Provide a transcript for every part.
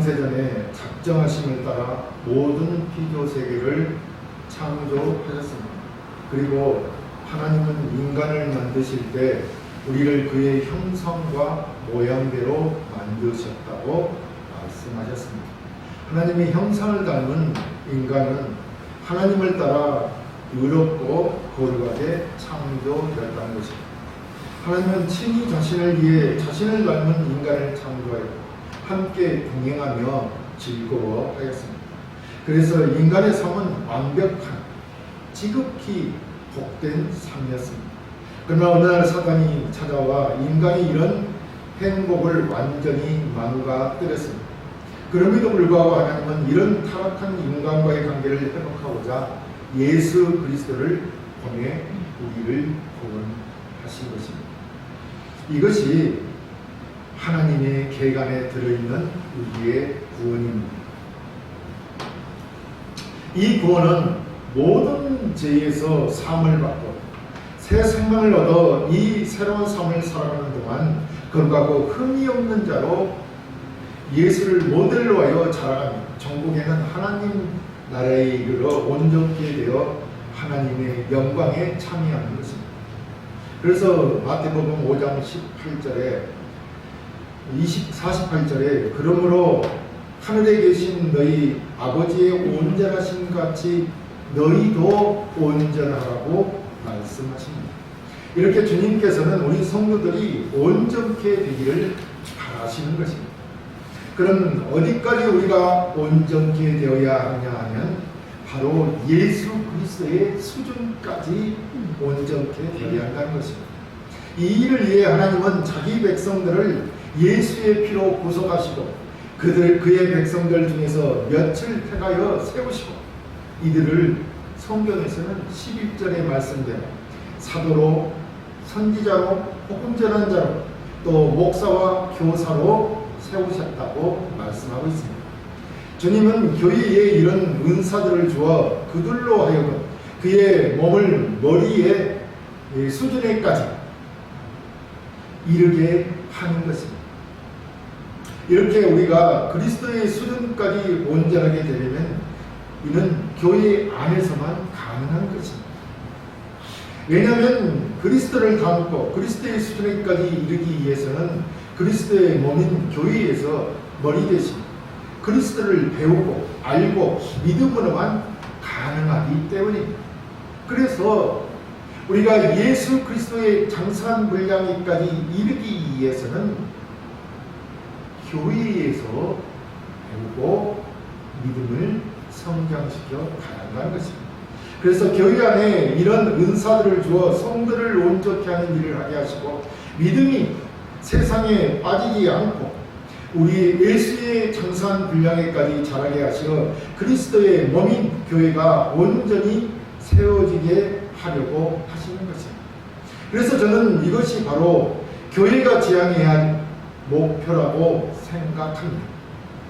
창세전에 작정하심을 따라 모든 피조 세계를 창조하셨습니다. 그리고 하나님은 인간을 만드실 때 우리를 그의 형상과 모양대로 만드셨다고 말씀하셨습니다. 하나님의 형상을 닮은 인간은 하나님을 따라 의롭고 거룩하게 창조되었다는 것입니다. 하나님은 친히 자신을 위해 자신을 닮은 인간을 창조하였고 함께 동행하며 즐거워하였습니다. 그래서 인간의 삶은 완벽한, 지극히 복된 삶이었습니다. 그러나 어느 날 사단이 찾아와 인간이 이런 행복을 완전히 망가뜨렸습니다. 그럼에도 불구하고 하나님은 이런 타락한 인간과의 관계를 회복하고자 예수 그리스도를 보내 우리를 구원하신 것입니다. 이것이 하나님의 계간에 들어있는 우리의 구원입니다. 이 구원은 모든 죄에서 사함을 받고 새 생명을 얻어 이 새로운 삶을 살아가는 동안 거룩하고 흠이 없는 자로 예수를 모델로 하여 자라가며 전국에는 하나님 나라에 이르러 온전케 되어 하나님의 영광에 참여하는 것입니다. 그래서 마태복음 5장 18절에 48절에 그러므로 하늘에 계신 너희 아버지의 온전하심 같이 너희도 온전하라고 말씀하십니다. 이렇게 주님께서는 우리 성도들이 온전케 되기를 바라시는 것입니다. 그럼 어디까지 우리가 온전케 되어야 하냐 하면 바로 예수 그리스도의 수준까지 온전케 되어야 한다는 것입니다. 이 일을 위해 하나님은 자기 백성들을 예수의 피로 구속하시고 그의 백성들 중에서 몇을 택하여 세우시고 이들을 성경에서는 11절에 말씀대로 사도로, 선지자로, 복음 전한 자로, 또 목사와 교사로 세우셨다고 말씀하고 있습니다. 주님은 교회에 이런 은사들을 주어 그들로 하여금 그의 몸을 머리의 수준에까지 이르게 하는 것입니다. 이렇게 우리가 그리스도의 수준까지 온전하게 되려면 이는 교회 안에서만 가능한 것입니다. 왜냐하면 그리스도를 닮고 그리스도의 수준에까지 이르기 위해서는 그리스도의 몸인 교회에서 머리 대신 그리스도를 배우고 알고 믿음으로만 가능하기 때문입니다. 그래서 우리가 예수 그리스도의 장사한 분량에까지 이르기 위해서는 교회에서 배우고 믿음을 성장시켜 가야 한다는 것입니다. 그래서 교회 안에 이런 은사들을 주어 성도를 온전케 하는 일을 하게 하시고 믿음이 세상에 빠지지 않고 우리 예수의 장사한 분량에까지 자라게 하시어 그리스도의 몸인 교회가 온전히 세워지게 하려고 하시는 것입니다. 그래서 저는 이것이 바로 교회가 지향해야 할 목표라고 생각합니다.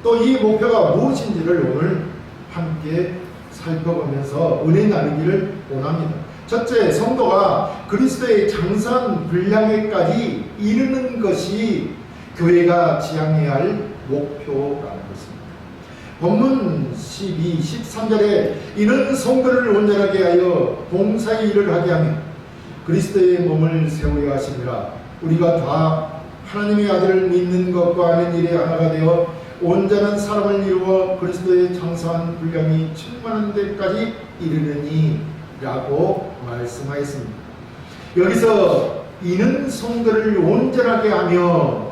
또 이 목표가 무엇인지를 오늘 함께 살펴보면서 은혜 나누기를 원합니다. 첫째, 성도가 그리스도의 장사한 분량에까지 이르는 것이 교회가 지향해야 할 목표라는 것입니다. 본문 12, 13절에 이는 성도를 온전하게 하여 봉사의 일을 하게 하며 그리스도의 몸을 세우려 하시니라. 우리가 다 하나님의 아들을 믿는 것과 하는 일에 하나가 되어 온전한 사람을 이루어 그리스도의 장사한 분량이 충만한 데까지 이르느니 라고 말씀하였습니다. 여기서 이는 성도를 온전하게 하며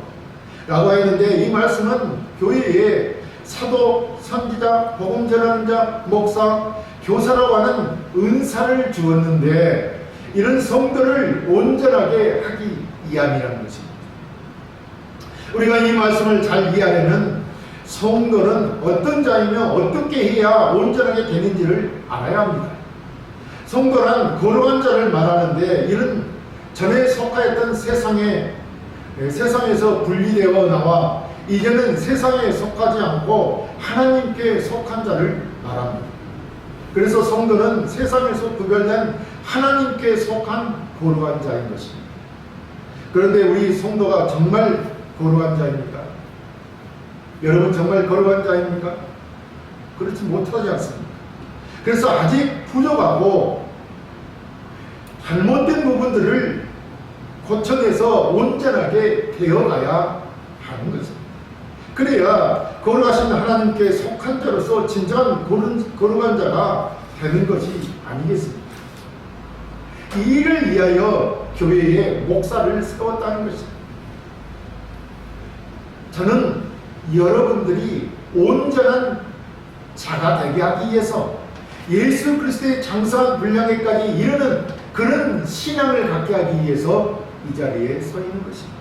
라고 했는데 이 말씀은 교회에 사도, 선지자, 복음 전하는 자, 목사, 교사라고 하는 은사를 주었는데 이런 성도를 온전하게 하기 위함이라는 것입니다. 우리가 이 말씀을 잘 이해하려면 성도는 어떤 자이며 어떻게 해야 온전하게 되는지를 알아야 합니다. 성도란 거룩한 자를 말하는데 이는 전에 속하였던 세상에서 분리되어 나와 이제는 세상에 속하지 않고 하나님께 속한 자를 말합니다. 그래서 성도는 세상에서 구별된 하나님께 속한 거룩한 자인 것입니다. 그런데 우리 성도가 정말 거룩한 자입니까? 여러분 정말 거룩한 자입니까? 그렇지 못하지 않습니까? 그래서 아직 부족하고 잘못된 부분들을 고쳐내서 온전하게 되어가야 하는 것입니다. 그래야 거룩하신 하나님께 속한 자로서 진정한 거룩한 자가 되는 것이 아니겠습니까? 이 일을 위하여 교회에 목사를 세웠다는 것입니다. 저는 여러분들이 온전한 자가 되게 하기 위해서 예수 그리스도의 장사한 분량에까지 이르는 그런 신앙을 갖게 하기 위해서 이 자리에 서 있는 것입니다.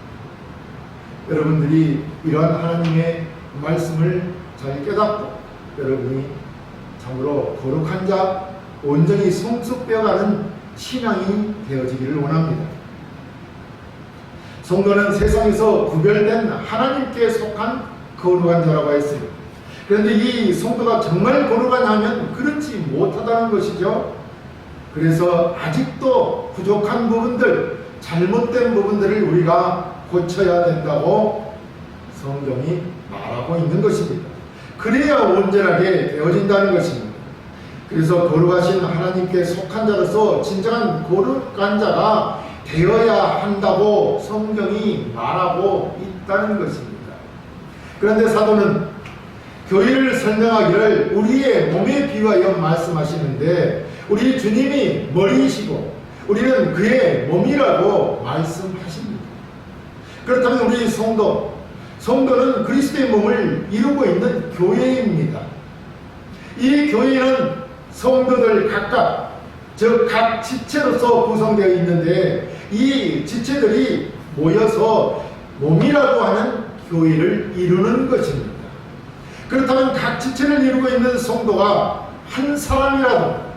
여러분들이 이러한 하나님의 말씀을 잘 깨닫고 여러분이 참으로 거룩한 자, 온전히 성숙되어가는 신앙이 되어지기를 원합니다. 성도는 세상에서 구별된 하나님께 속한 거룩한 자라고 했습니다. 그런데 이 성도가 정말 거룩하냐면 그렇지 못하다는 것이죠. 그래서 아직도 부족한 부분들, 잘못된 부분들을 우리가 고쳐야 된다고 성경이 말하고 있는 것입니다. 그래야 온전하게 되어진다는 것입니다. 그래서 거룩하신 하나님께 속한 자로서 진정한 거룩한 자가 되어야 한다고 성경이 말하고 있다는 것입니다. 그런데 사도는 교회를 설명하기를 우리의 몸에 비유하여 말씀하시는데 우리 주님이 머리이시고 우리는 그의 몸이라고 말씀하십니다. 그렇다면 우리 성도는 그리스도의 몸을 이루고 있는 교회입니다. 이 교회는 성도들 각각 각 지체로서 구성되어 있는데 이 지체들이 모여서 몸이라고 하는 교회를 이루는 것입니다. 그렇다면 각 지체를 이루고 있는 성도가 한 사람이라도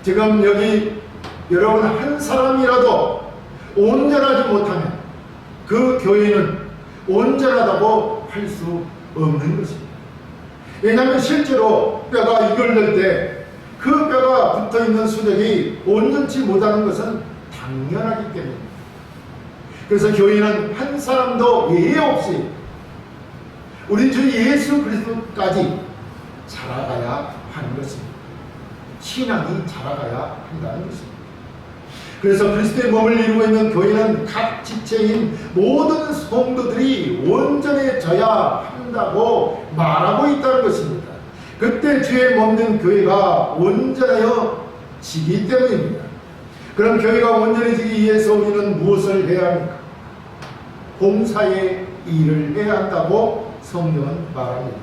지금 여기 여러분 한 사람이라도 온전하지 못하면 그 교회는 온전하다고 할 수 없는 것입니다. 왜냐하면 실제로 뼈가 이결될 때 그 뼈가 붙어있는 수족이 온전치 못하는 것은 당연하기 때문입니다. 그래서 교회는 한 사람도 예외 없이 우리 주 예수 그리스도까지 자라가야 하는 것입니다. 신앙이 자라가야 한다는 것입니다. 그래서 그리스도의 몸을 이루고 있는 교회는 각 지체인 모든 성도들이 온전해져야 한다고 말하고 있다는 것입니다. 그때 주의 몸된 교회가 온전하여 지기 때문입니다. 그럼 교회가 온전해지기 위해서 우리는 무엇을 해야 합니까? 봉사의 일을 해야 한다고 성경은 말합니다.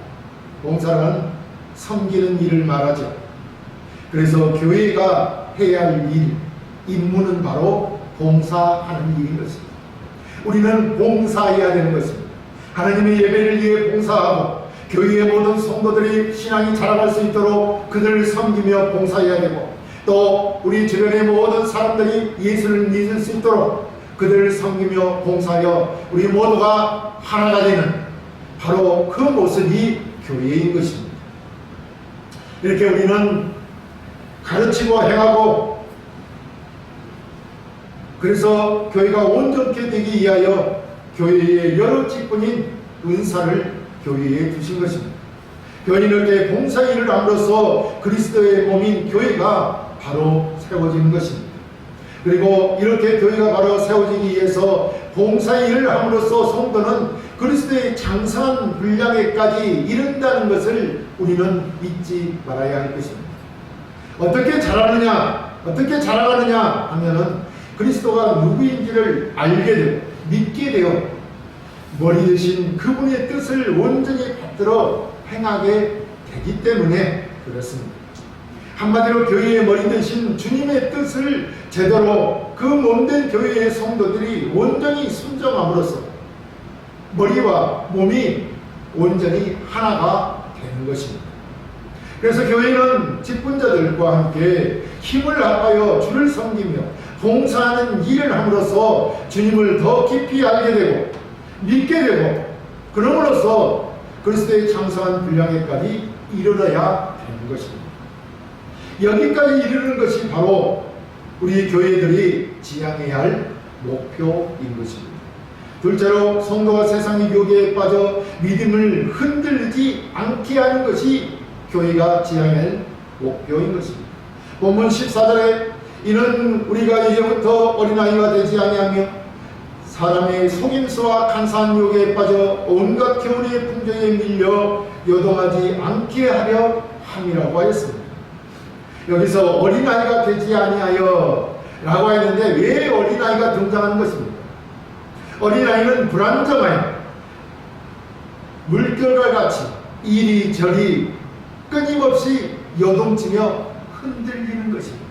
봉사는 섬기는 일을 말하죠. 그래서 교회가 해야 할 일, 임무는 바로 봉사하는 일인 것입니다. 우리는 봉사해야 되는 것입니다. 하나님의 예배를 위해 봉사하고 교회의 모든 성도들이 신앙이 자라갈 수 있도록 그들을 섬기며 봉사해야 되고 또 우리 주변의 모든 사람들이 예수를 믿을 수 있도록 그들을 섬기며 봉사하여 우리 모두가 하나가 되는 바로 그 모습이 교회인 것입니다. 이렇게 우리는 가르치고 행하고 그래서 교회가 온전케 되기 위하여 교회의 여러 직분인 은사를 교회에 주신 것입니다. 교인에게 봉사일을 함으로써 그리스도의 몸인 교회가 바로 세워지는 것입니다. 그리고 이렇게 교회가 바로 세워지기 위해서 봉사일을 함으로써 성도는 그리스도의 장성한 분량에까지 이른다는 것을 우리는 잊지 말아야 할 것입니다. 어떻게 자라느냐, 어떻게 자라가느냐 하면은 그리스도가 누구인지를 알게 되고 믿게 되어 머리 대신 그분의 뜻을 온전히 받들어 행하게 되기 때문에 그렇습니다. 한마디로 교회의 머리 대신 주님의 뜻을 제대로 그 몸된 교회의 성도들이 온전히 순종함으로써 머리와 몸이 온전히 하나가 되는 것입니다. 그래서 교회는 직분자들과 함께 힘을 합하여 주를 섬기며 봉사하는 일을 함으로써 주님을 더 깊이 알게 되고 믿게 되고 그럼으로써 그리스도의 장성한 분량에까지 이르러야 되는 것입니다. 여기까지 이르는 것이 바로 우리 교회들이 지향해야 할 목표인 것입니다. 둘째로 성도가 세상의 유혹에 빠져 믿음을 흔들리지 않게 하는 것이 교회가 지향할 목표인 것입니다. 본문 14절에 이는 우리가 이제부터 어린아이가 되지 아니하며 사람의 속임수와 간사한 유혹에 빠져 온갖 교훈의 풍조에 밀려 요동하지 않게 하려 함이라고 하였습니다. 여기서 어린아이가 되지 아니하여 라고 했는데 왜 어린아이가 등장하는 것입니까? 어린아이는 불안정하여 물결과 같이 이리저리 끊임없이 요동치며 흔들리는 것입니다.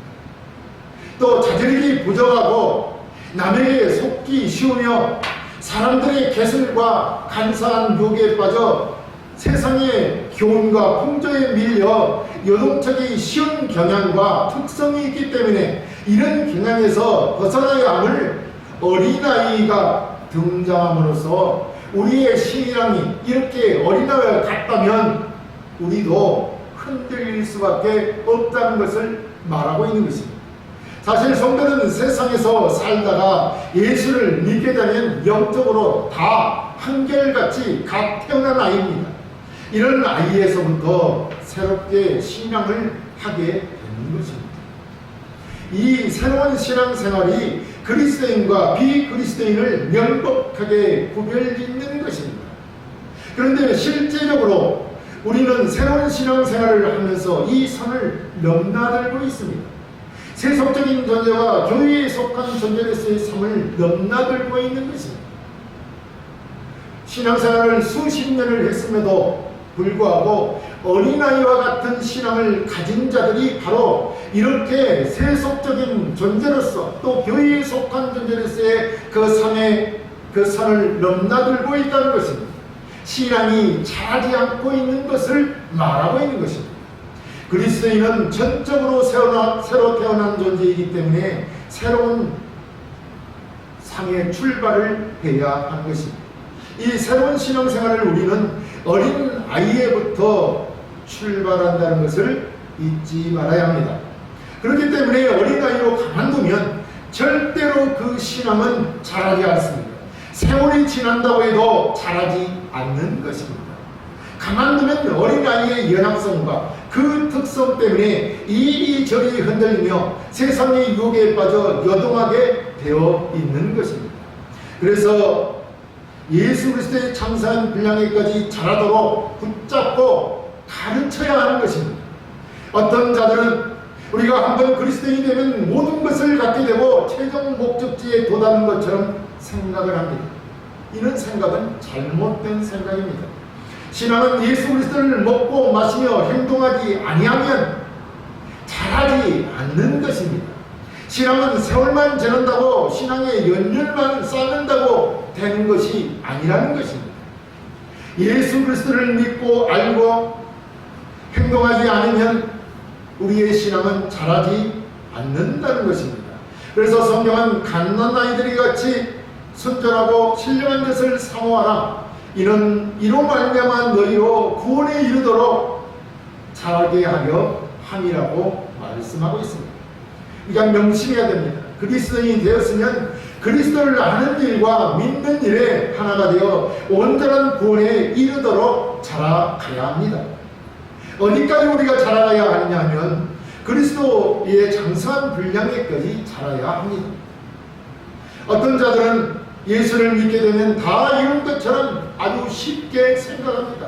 또 자질이 부족하고 남에게 속기 쉬우며 사람들의 개슬과 간사한 유혹에 빠져 세상의 교훈과 풍조에 밀려 요동치기 쉬운 경향과 특성이 있기 때문에 이런 경향에서 벗어나야 함을 어린아이가 등장함으로써 우리의 신앙이 이렇게 어린아이와 같다면 우리도 흔들릴 수밖에 없다는 것을 말하고 있는 것입니다. 사실 성도는 세상에서 살다가 예수를 믿게 되면 영적으로 다 한결같이 갓 태어난 아이입니다. 이런 아이에서부터 새롭게 신앙을 하게 되는 것입니다. 이 새로운 신앙생활이 그리스도인과 비그리스도인을 명백하게 구별짓는 것입니다. 그런데 실제적으로 우리는 새로운 신앙생활을 하면서 이 선을 넘나들고 있습니다. 세속적인 존재와 교회에 속한 존재로서의 삶을 넘나들고 있는 것입니다. 신앙생활을 수십 년을 했음에도 불구하고 어린아이와 같은 신앙을 가진 자들이 바로 이렇게 세속적인 존재로서 또 교회에 속한 존재로서의 그 선을 넘나들고 있다는 것입니다. 신앙이 자라지 않고 있는 것을 말하고 있는 것입니다. 그리스도인은 전적으로 새로 태어난 존재이기 때문에 새로운 삶의 출발을 해야 하는 것입니다. 이 새로운 신앙생활을 우리는 어린 아이에부터 출발한다는 것을 잊지 말아야 합니다. 그렇기 때문에 어린아이로 가만두면 절대로 그 신앙은 자라지 않습니다. 세월이 지난다고 해도 자라지 않는 것입니다. 가만두면 어린아이의 연합성과 그 특성 때문에 이리저리 흔들리며 세상의 유혹에 빠져 요동하게 되어 있는 것입니다. 그래서 예수 그리스도의 창세한 분량에까지 자라도록 붙잡고 가르쳐야 하는 것입니다. 어떤 자들은 우리가 한번 그리스도인이 되면 모든 것을 갖게 되고 최종 목적지에 도달하는 것처럼 생각을 합니다. 이런 생각은 잘못된 생각입니다. 신앙은 예수 그리스도를 먹고 마시며 행동하지 아니하면 자라지 않는 것입니다. 신앙은 세월만 지난다고 신앙의 연륜만 쌓는다고 되는 것이 아니라는 것입니다. 예수 그리스도를 믿고 알고 행동하지 않으면 우리의 신앙은 자라지 않는다는 것입니다. 그래서 성경은 갓난 아이들이 같이 순전하고 신령한 것을 사모하라. 이로 말미암아 너희로 구원에 이르도록 자라게 하려 함이라고 말씀하고 있습니다. 그러니까 명심해야 됩니다. 그리스도인이 되었으면 그리스도를 아는 일과 믿는 일에 하나가 되어 온전한 구원에 이르도록 자라가야 합니다. 어디까지 우리가 자라가야 하느냐 하면 그리스도의 장성한 분량에까지 자라야 합니다. 어떤 자들은 예수를 믿게 되면 다 이룬 것처럼 아주 쉽게 생각합니다.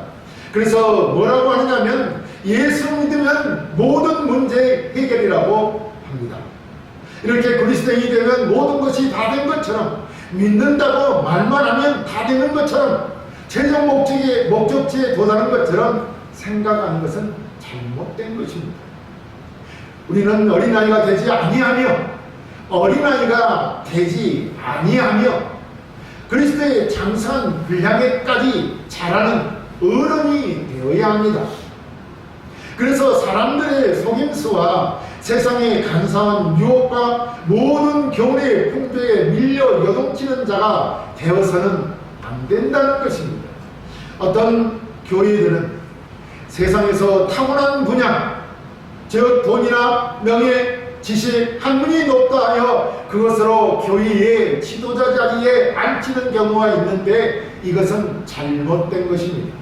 그래서 뭐라고 하느냐면 예수 믿으면 모든 문제 해결이라고 합니다. 이렇게 그리스도인이 되면 모든 것이 다 된 것처럼 믿는다고 말만 하면 다 되는 것처럼 최종 목적지에 도달하는 것처럼 생각하는 것은 잘못된 것입니다. 우리는 어린아이가 되지 아니하며 그리스도의 장성한 분량에까지 자라는 어른이 되어야 합니다. 그래서 사람들의 속임수와 세상의 간사한 유혹과 모든 교훈의 풍조에 밀려 요동치는 자가 되어서는 안 된다는 것입니다. 어떤 교회들은 세상에서 타고난 분야, 즉 돈이나 명예, 지식, 학문이 높다 하여 그것으로 교회의 지도자 자리에 앉히는 경우가 있는데 이것은 잘못된 것입니다.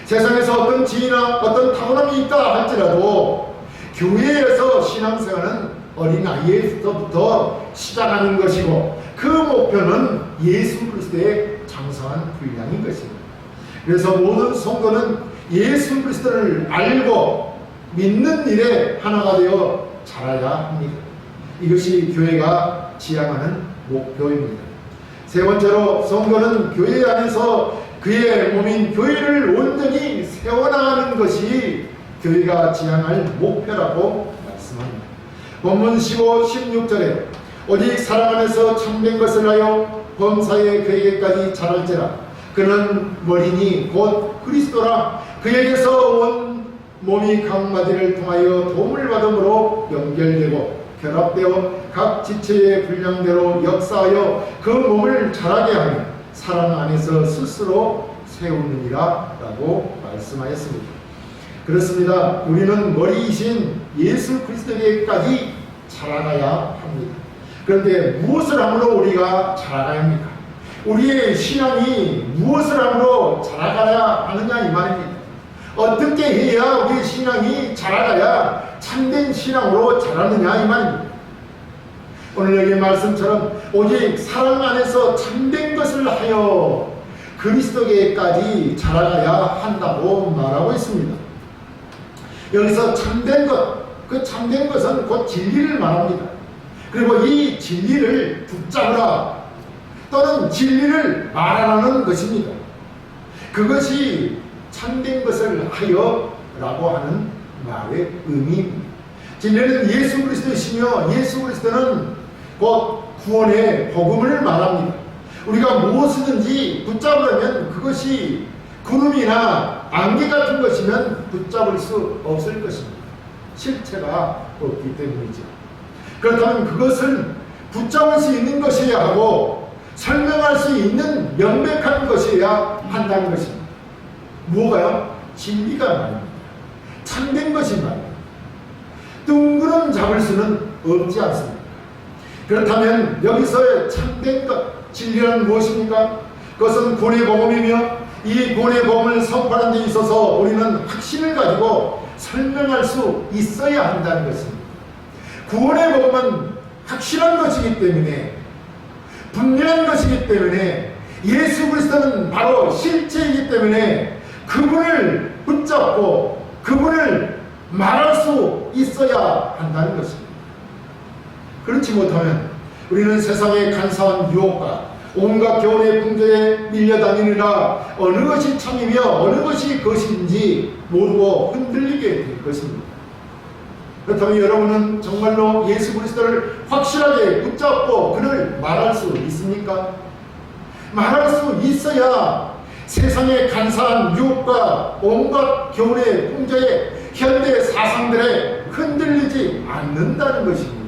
세상에서 어떤 지위나 어떤 타고남이 있다 할지라도 교회에서 신앙생활은 어린아이에서부터 시작하는 것이고 그 목표는 예수 그리스도의 장성한 분량인 것입니다. 그래서 모든 성도는 예수 그리스도를 알고 믿는 일에 하나가 되어 자라야 합니다. 이것이 교회가 지향하는 목표입니다. 세 번째로 성도는 교회 안에서 그의 몸인 교회를 온전히 세워나가는 것이 교회가 지향할 목표라고 말씀합니다. 본문 15, 16절에 오직 사랑 안에서 참된 것을 하여 범사에 그에게까지 자랄지라 그는 머리니 곧 그리스도라 그에게서 온 몸이 각 마디를 통하여 도움을 받음으로 연결되고 결합되어 각 지체의 분량대로 역사하여 그 몸을 자라게 하며 사랑 안에서 스스로 세우느니라 라고 말씀하였습니다. 그렇습니다. 우리는 머리이신 예수 그리스도에게까지 자라가야 합니다. 그런데 무엇을 함으로 우리가 자라가야 합니까? 우리의 신앙이 무엇을 함으로 자라가야 하느냐 이 말입니다. 어떻게 해야 우리의 신앙이 자라가야 참된 신앙으로 자라느냐 이 말입니다. 오늘 여기 말씀처럼 오직 사랑 안에서 참된 것을 하여 그리스도께까지 자라가야 한다고 말하고 있습니다. 여기서 참된 것, 그 참된 것은 곧 진리를 말합니다. 그리고 이 진리를 붙잡으라 또는 진리를 말하라는 것입니다. 그것이 참된 것을 하여 라고 하는 말의 의미입니다. 진리는 예수 그리스도이시며 예수 그리스도는 곧 구원의 복음을 말합니다. 우리가 무엇이든지 붙잡으려면 그것이 구름이나 안개 같은 것이면 붙잡을 수 없을 것입니다. 실체가 없기 때문이죠. 그렇다면 그것은 붙잡을 수 있는 것이어야 하고 설명할 수 있는 명백한 것이어야 한다는 것입니다. 뭐가요? 진리가 말입니다. 참된 것이 말입니다. 둥그름 잡을 수는 없지 않습니다. 그렇다면 여기서의 참된 것, 진리란 무엇입니까? 그것은 구원의 복음이며 이 구원의 복음을 선포하는 데 있어서 우리는 확신을 가지고 설명할 수 있어야 한다는 것입니다. 구원의 복음은 확실한 것이기 때문에 분명한 것이기 때문에 예수 그리스도는 바로 실체이기 때문에 그분을 붙잡고 그분을 말할 수 있어야 한다는 것입니다. 그렇지 못하면 우리는 세상의 간사한 유혹과 온갖 교훈의 풍조에 밀려다니느라 어느 것이 참이며 어느 것이 것인지 모르고 흔들리게 될 것입니다. 그렇다면 여러분은 정말로 예수 그리스도를 확실하게 붙잡고 그를 말할 수 있습니까? 말할 수 있어야 세상의 간사한 유혹과 온갖 교훈의 풍조에 현대 사상들에 흔들리지 않는다는 것입니다.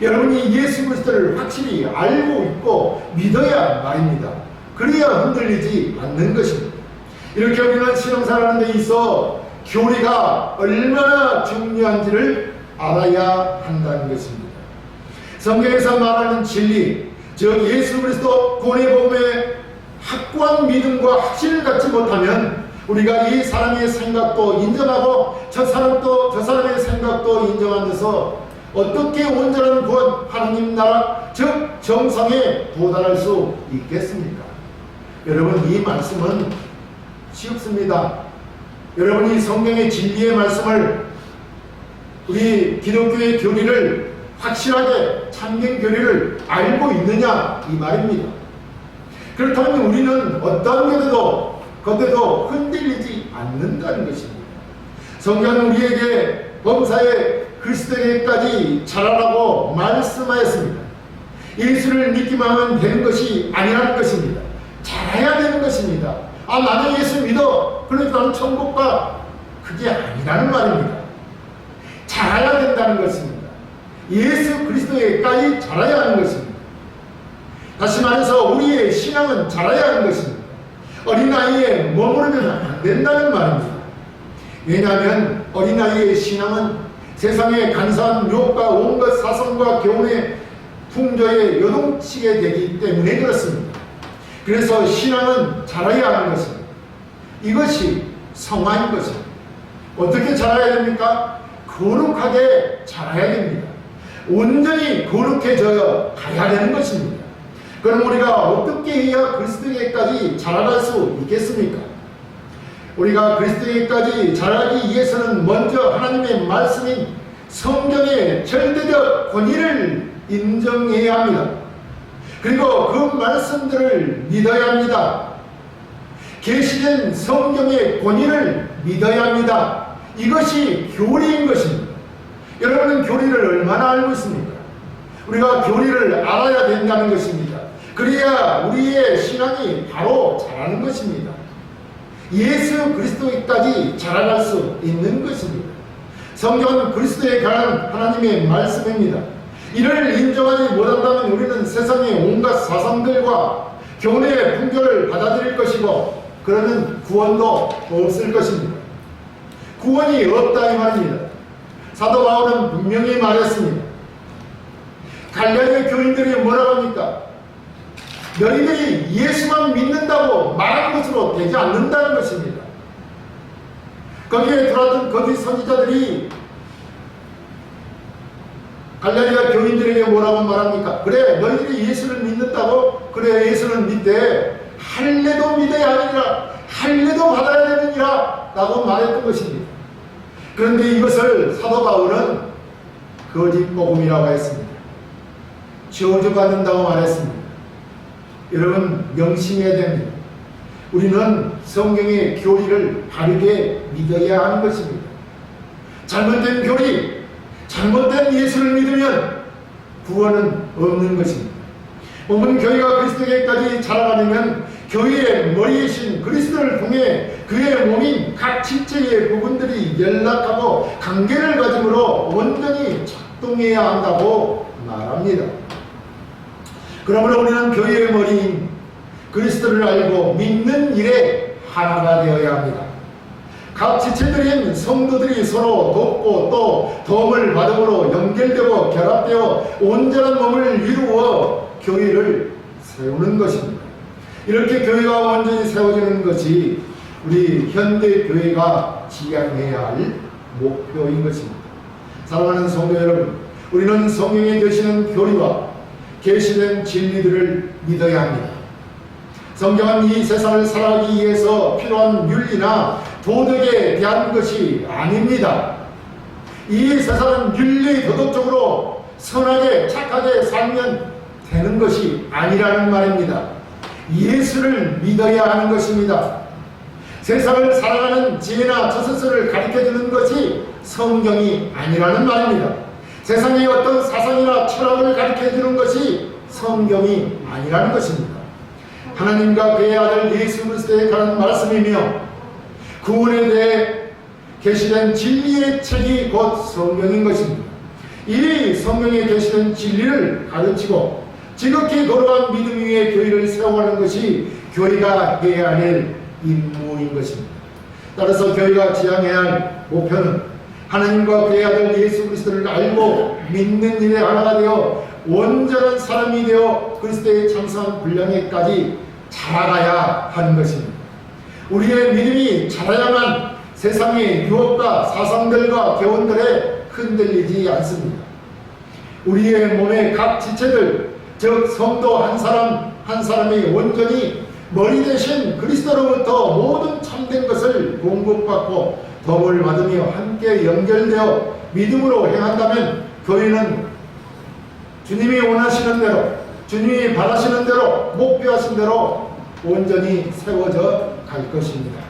여러분이 예수 그리스도를 확실히 알고 있고 믿어야 말입니다. 그래야 흔들리지 않는 것입니다. 이렇게 우리는 신앙생활하는 데 있어 교리가 얼마나 중요한지를 알아야 한다는 것입니다. 성경에서 말하는 진리, 즉 예수 그리스도 구원의 복음에 확고한 믿음과 확신을 갖지 못하면 우리가 이 사람의 생각도 인정하고 저 사람의 생각도 인정하면서 어떻게 온전한 구원, 하나님 나라, 즉 정상에 도달할 수 있겠습니까? 여러분, 이 말씀은 쉽습니다. 여러분이 성경의 진리의 말씀을, 우리 기독교의 교리를 확실하게 참된 교리를 알고 있느냐 이 말입니다. 그렇다면 우리는 어떤 것에도 흔들리지 않는다는 것입니다. 성경은 우리에게 범사에 그리스도에게까지 자라라고 말씀하였습니다. 예수를 믿기만 하면 되는 것이 아니라는 것입니다. 자라야 되는 것입니다. 아, 나는 예수 믿어. 그러니까 나는 천국 가. 그게 아니라는 말입니다. 자라야 된다는 것입니다. 예수 그리스도에게까지 자라야 하는 것입니다. 다시 말해서 우리의 신앙은 자라야 하는 것입니다. 어린아이에 머무르면 안 된다는 말입니다. 왜냐하면 어린아이의 신앙은 세상의 간사한 유혹과 온갖 사성과 교훈의 풍조에 요동치게 되기 때문에 그렇습니다. 그래서 신앙은 자라야 하는 것입니다. 이것이 성화인 것입니다. 어떻게 자라야 됩니까? 거룩하게 자라야 됩니다. 온전히 거룩해져 가야 되는 것입니다. 그럼 우리가 어떻게 해야 그리스도에게까지 자라갈 수 있겠습니까? 우리가 그리스도에게까지 자라기 위해서는 먼저 하나님의 말씀인 성경의 절대적 권위를 인정해야 합니다. 그리고 그 말씀들을 믿어야 합니다. 계시된 성경의 권위를 믿어야 합니다. 이것이 교리인 것입니다. 여러분은 교리를 얼마나 알고 있습니까? 우리가 교리를 알아야 된다는 것입니다. 그래야 우리의 신앙이 바로 자라는 것입니다. 예수 그리스도까지 자라갈 수 있는 것입니다. 성경은 그리스도에 관한 하나님의 말씀입니다. 이를 인정하지 못한다면 우리는 세상의 온갖 사상들과 교훈의 풍조를 받아들일 것이고 그러면 구원도 없을 것입니다. 구원이 없다 이 말입니다. 사도 바울은 분명히 말했습니다. 갈라디아 교인들이 뭐라고 합니까? 너희들이 예수만 믿는다고 말한 것으로 되지 않는다는 것입니다. 거기에 들어왔던 거짓 선지자들이 갈라디아 교인들에게 뭐라고 말합니까? 그래 너희들이 예수를 믿는다고? 그래 예수는 믿되 할례도 믿어야 하느니라, 할례도 받아야 되느니라 라고 말했던 것입니다. 그런데 이것을 사도 바울은 거짓 복음이라고 했습니다. 저주받는다고 말했습니다. 여러분 명심해야 됩니다. 우리는 성경의 교리를 바르게 믿어야 하는 것입니다. 잘못된 교리, 잘못된 예수를 믿으면 구원은 없는 것입니다. 오늘 교회가 그리스도에게까지 자라가려면 교회의 머리이신 그리스도를 통해 그의 몸인 각 지체의 부분들이 연락하고 관계를 가짐으로 온전히 작동해야 한다고 말합니다. 그러므로 우리는 교회의 머리인 그리스도를 알고 믿는 일에 하나가 되어야 합니다. 각 지체들인 성도들이 서로 돕고 또 도움을 받음으로 연결되고 결합되어 온전한 몸을 이루어 교회를 세우는 것입니다. 이렇게 교회가 완전히 세워지는 것이 우리 현대 교회가 지향해야 할 목표인 것입니다. 사랑하는 성도 여러분, 우리는 성경에 계시는 교리와 계시된 진리들을 믿어야 합니다. 성경은 이 세상을 살아가기 위해서 필요한 윤리나 도덕에 대한 것이 아닙니다. 이 세상은 윤리 도덕적으로 선하게 착하게 살면 되는 것이 아니라는 말입니다. 예수를 믿어야 하는 것입니다. 세상을 살아가는 지혜나 처세술을 가르쳐주는 것이 성경이 아니라는 말입니다. 세상의 어떤 사상이나 철학을 가르쳐주는 것이 성경이 아니라는 것입니다. 하나님과 그의 아들 예수 그리스도에 관한 말씀이며 구원에 대해 계시된 진리의 책이 곧 성경인 것입니다. 이 성경에 계시된 진리를 가르치고 지극히 거룩한 믿음 위에 교회를 세워가는 것이 교회가 해야 할 임무인 것입니다. 따라서 교회가 지향해야 할 목표는 하나님과 그의 아들 예수 그리스도를 알고 믿는 일에 하나가 되어 온전한 사람이 되어 그리스도의 장성한 분량에까지 자라가야 하는 것입니다. 우리의 믿음이 자라야만 세상의 유혹과 사상들과 교훈들에 흔들리지 않습니다. 우리의 몸의 각 지체들, 즉 성도 한 사람 한 사람이 온전히 머리 대신 그리스도로부터 모든 참된 것을 공급받고 도움을 받으며 함께 연결되어 믿음으로 행한다면 교회는 주님이 원하시는 대로, 주님이 바라시는 대로, 목표하신 대로 온전히 세워져 갈 것입니다.